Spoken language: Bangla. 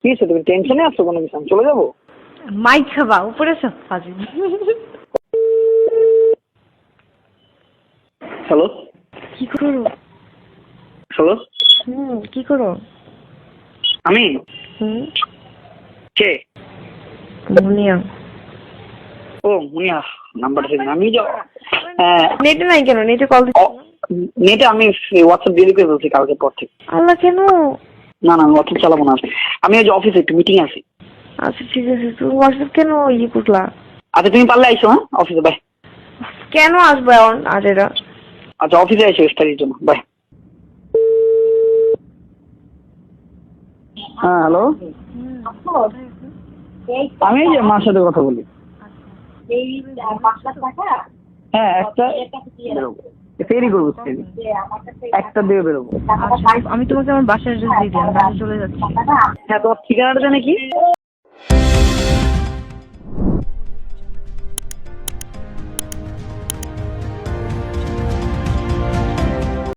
কি হয়েছে, তুমি টেনশনে আছো কোনো কিছু? আমি চলে যাবো? মাইক খাবা উপরে সব ফাজিল। হ্যালো কি করো? হ্যালো, কি করো? আমি কে? মুনিয়া। ও মুনিয়া, নাম্বারটা দিন। আমি নেটে নাই কেন? নেটে কল দিচ্ছি। নেটে আমি হোয়াটসঅ্যাপ ডিলিট করে বলছি কালকে পর থেকে। আল্লাহ, কেন? না না, হোয়াটসঅ্যাপ চালাবো না। আমি ওই যে অফিসে একটু মিটিং আছি। আচ্ছা ঠিক আছে, তুমি হোয়াটসঅ্যাপ কেন করলা? আচ্ছা তুমি পারলে আইসো। হ্যাঁ, অফিসে বাই। কেন আসবে এখন আজ এরা? আচ্ছা অফিসে আইসো স্টাডির জন্য, বাই। হ্যাঁ হ্যালো, আমি এই যে মার সাথে কথা বলি। হ্যাঁ একটা বেরোবো, ফেরি করবো, ফেরি একটা দিয়ে বেরোবো। আমি তোমাকে আমার বাসার অ্যাড্রেস দিয়ে দিই, আমি বাসায় চলে যাচ্ছি। হ্যাঁ, তোমার ঠিকানাটা জানে কি?